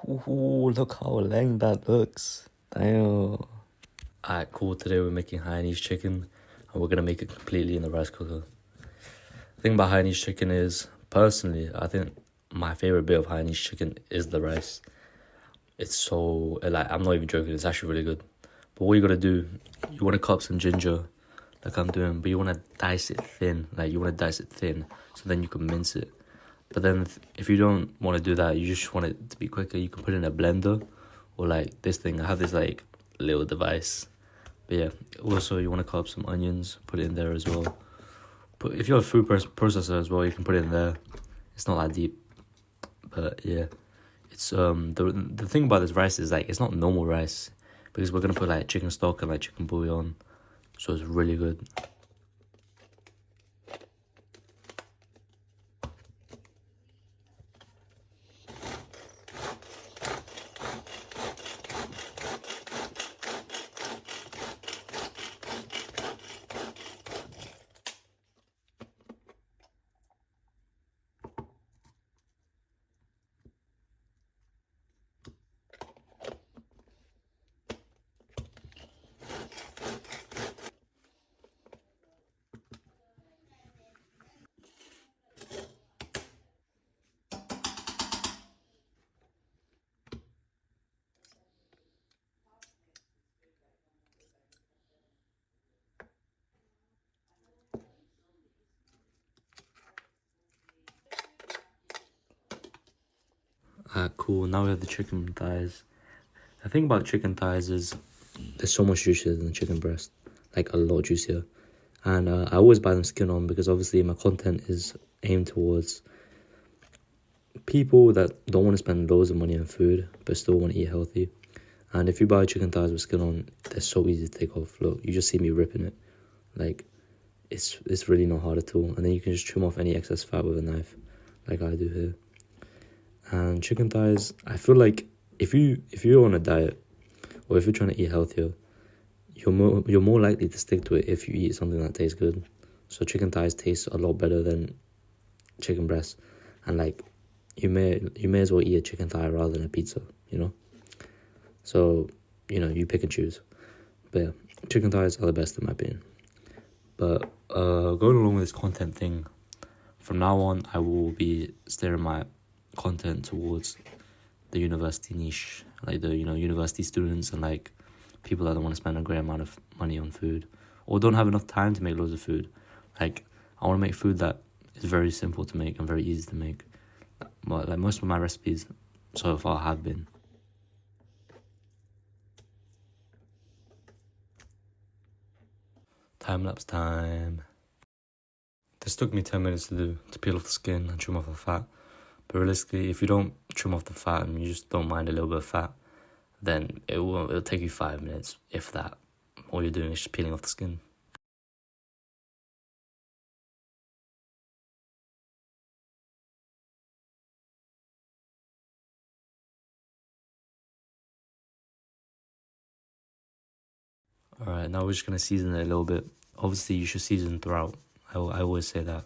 Ooh, look how lang that looks. Damn. Alright, cool. Today we're making Hainese chicken, and we're gonna make it completely in the rice cooker. The thing about Hainese chicken is, personally, I think my favorite bit of Hainese chicken is the rice. It's so, like, I'm not even joking, it's actually really good. But what you gotta do, you wanna cut up some ginger, like I'm doing, but you wanna dice it thin, so then you can mince it. But then if you don't want to do that, you just want it to be quicker, you can put it in a blender, or like this thing. I have this like little device. But yeah, also you want to cut up some onions, put it in there as well. But if you have a food processor as well, you can put it in there. It's not that deep. But yeah, it's the thing about this rice is like it's not normal rice, because we're gonna put like chicken stock and like chicken bouillon, so it's really good. Cool. Now we have the chicken thighs. The thing about chicken thighs is they're so much juicier than chicken breast, like a lot juicier. And I always buy them skin on, because obviously my content is aimed towards people that don't want to spend loads of money on food but still want to eat healthy. And if you buy chicken thighs with skin on, they're so easy to take off. Look, you just see me ripping it. Like, it's really not hard at all. And then you can just trim off any excess fat with a knife, like I do here. And chicken thighs, I feel like if you're on a diet, or if you're trying to eat healthier, you're more likely to stick to it if you eat something that tastes good. So chicken thighs taste a lot better than chicken breast, and like you may as well eat a chicken thigh rather than a pizza, you know. So you pick and choose. But yeah, chicken thighs are the best in my opinion. But going along with this content thing, from now on I will be steering my content towards the university niche, like the university students and like people that don't want to spend a great amount of money on food, or don't have enough time to make loads of food. Like, I want to make food that is very simple to make and very easy to make. But like most of my recipes so far have been. Time-lapse time. This took me 10 minutes to do, to peel off the skin and trim off the fat. But realistically, if you don't trim off the fat and you just don't mind a little bit of fat, then it'll take you 5 minutes, if that. All you're doing is just peeling off the skin. Alright, now we're just going to season it a little bit. Obviously, you should season throughout. I always say that.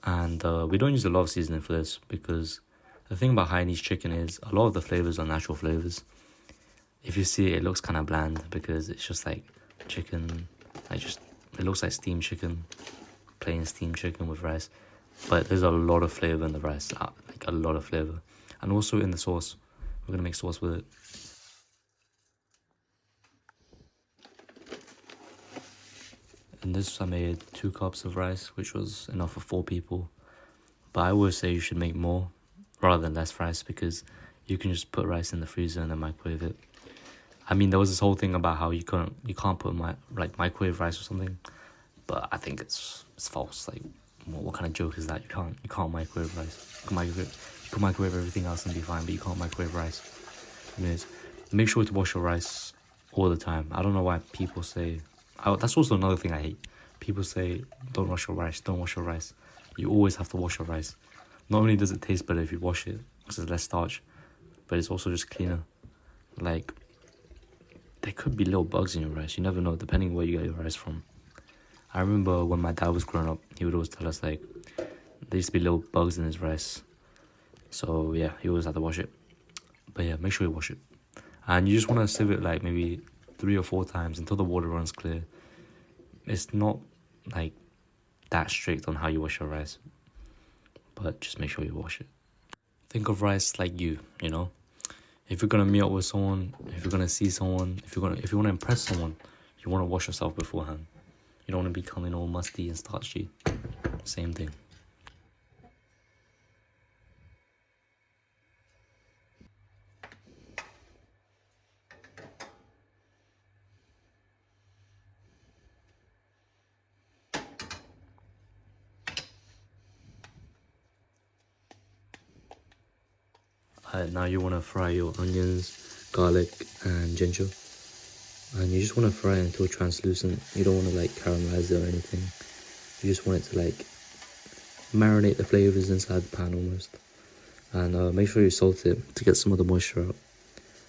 And we don't use a lot of seasoning for this, because the thing about Hainese chicken is a lot of the flavors are natural flavors. If you see it, it looks kind of bland, because it's just like chicken, it looks like steamed chicken, plain steamed chicken with rice. But there's a lot of flavor in the rice, like a lot of flavor. And also in the sauce, we're gonna make sauce with it. In this I made 2 cups of rice, which was enough for 4 people. But I always say you should make more rather than less rice, because you can just put rice in the freezer and then microwave it. I mean, there was this whole thing about how you can't put microwave rice or something, but I think it's false. Like, what kind of joke is that? You can't microwave rice. You can microwave everything else and be fine, but you can't microwave rice. Anyways, make sure to wash your rice all the time. I don't know why people say. That's also another thing I hate. People say, don't wash your rice, don't wash your rice. You always have to wash your rice. Not only does it taste better if you wash it, because there's less starch, but it's also just cleaner. Like, there could be little bugs in your rice. You never know, depending where you get your rice from. I remember when my dad was growing up, he would always tell us, like, there used to be little bugs in his rice. So, yeah, he always had to wash it. But yeah, make sure you wash it. And you just want to sieve it like maybe 3 or 4 times until the water runs clear. It's not like that strict on how you wash your rice, but just make sure you wash it. Think of rice like you know? If you're gonna meet up with someone, if you're gonna see someone, if you want to impress someone, you want to wash yourself beforehand. You don't want to be coming all musty and starchy. Same thing. Now you want to fry your onions, garlic and ginger. And you just want to fry it until translucent. You don't want to like caramelize it or anything. You just want it to like marinate the flavors inside the pan almost. And make sure you salt it to get some of the moisture out.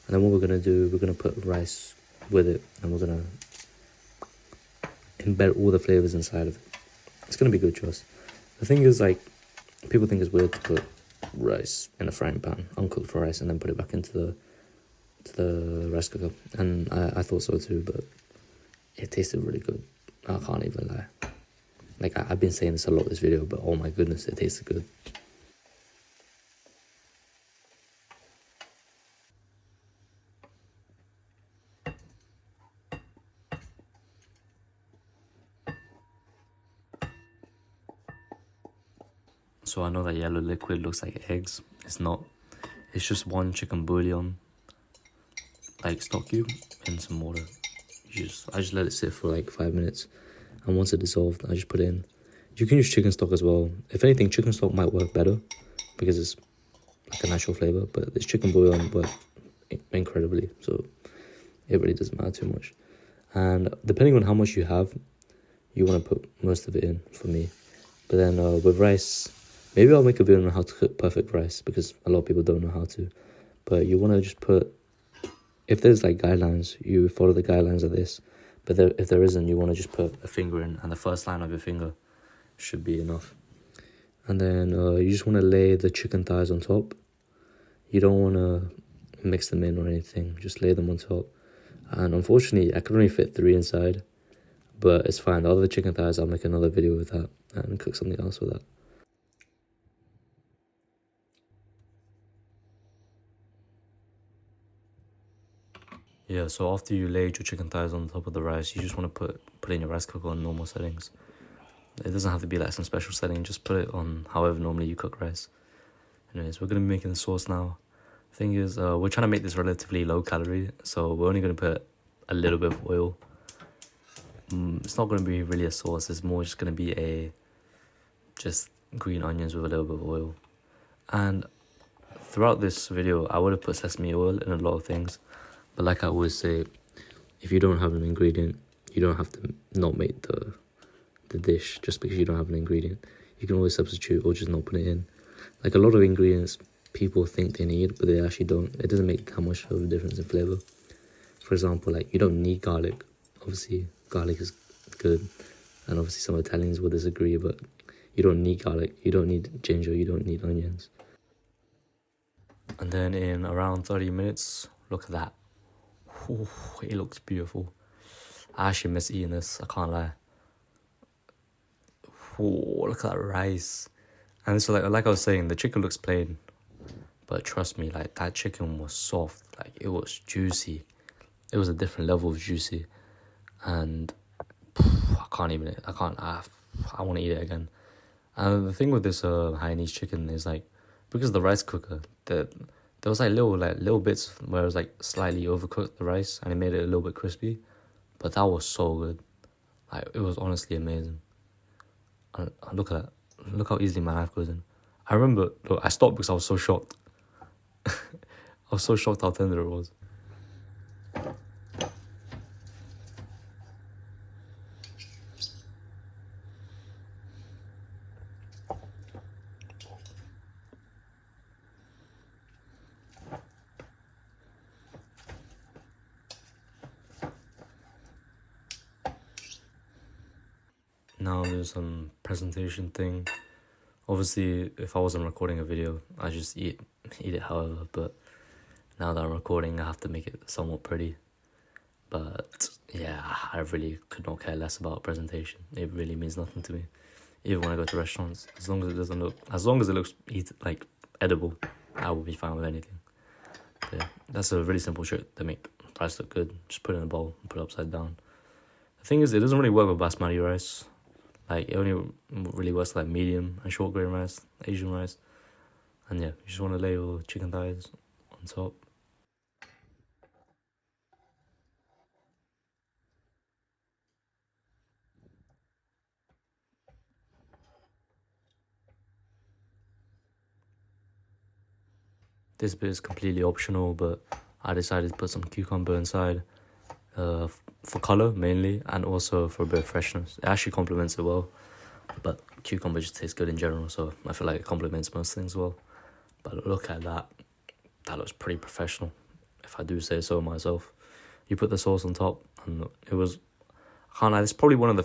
And then what we're going to do, we're going to put rice with it. And we're going to embed all the flavors inside of it. It's going to be good, trust. The thing is, like, people think it's weird to put rice in a frying pan, uncooked rice, and then put it back into the rice cooker. And I thought so too, but it tasted really good. I can't even lie. Like, I've been saying this a lot this video, but oh my goodness, it tasted good. So I know that yellow liquid looks like eggs. It's not. It's just one chicken bouillon, like stock cube, in some water. I just let it sit for like 5 minutes, and once it dissolved, I just put it in. You can use chicken stock as well. If anything, chicken stock might work better because it's like a natural flavor, but this chicken bouillon worked incredibly, so it really doesn't matter too much. And depending on how much you have, you want to put most of it in, for me. But then with rice, maybe I'll make a video on how to cook perfect rice, because a lot of people don't know how to. But you want to just put, if there's like guidelines, you follow the guidelines of this. But if there isn't, you want to just put a finger in, and the first line of your finger should be enough. And then you just want to lay the chicken thighs on top. You don't want to mix them in or anything, just lay them on top. And unfortunately, I could only fit 3 inside, but it's fine. The other chicken thighs, I'll make another video with that and cook something else with that. Yeah, so after you laid your chicken thighs on top of the rice, you just want to put in your rice cooker on normal settings. It doesn't have to be like some special setting, just put it on however normally you cook rice. Anyways, we're going to be making the sauce now. Thing is, we're trying to make this relatively low calorie, so we're only going to put a little bit of oil. It's not going to be really a sauce, it's more just going to be just green onions with a little bit of oil. And throughout this video, I would have put sesame oil in a lot of things, but like I always say, if you don't have an ingredient, you don't have to not make the dish just because you don't have an ingredient. You can always substitute or just not put it in. Like, a lot of ingredients people think they need, but they actually don't. It doesn't make that much of a difference in flavor. For example, like, you don't need garlic. Obviously, garlic is good, and obviously some Italians will disagree, but you don't need garlic, you don't need ginger, you don't need onions. And then in around 30 minutes, look at that. Ooh, it looks beautiful. I actually miss eating this, I can't lie. Ooh, look at that rice. And so like I was saying, the chicken looks plain, but trust me, like, that chicken was soft. Like, it was juicy. It was a different level of juicy. And I want to eat it again. And the thing with this Hainese chicken is, like, because the rice cooker, there was like little bits where it was like slightly overcooked the rice, and it made it a little bit crispy. But that was so good. Like, it was honestly amazing. And look at that. Look how easily my knife goes in. I remember, look, I stopped because I was so shocked. I was so shocked how tender it was. Now there's some presentation thing. Obviously, if I wasn't recording a video, I just eat it however, but Now that I'm recording, I have to make it somewhat pretty. But yeah, I really could not care less about presentation. It really means nothing to me. Even when I go to restaurants, as long as it looks edible, I will be fine with anything. But yeah, that's a really simple trick to make rice look good. Just put it in a bowl and put it upside down. The thing is, it doesn't really work with basmati rice. Like, it only really works like medium and short grain rice, Asian rice. And yeah, you just want to lay your chicken thighs on top. This bit is completely optional, but I decided to put some cucumber inside for colour mainly, and also for a bit of freshness. It actually complements it well, but cucumber just tastes good in general, so I feel like it complements most things well. But look at that. That looks pretty professional, if I do say so myself. You put the sauce on top, and it was, I can't lie, it's probably one of the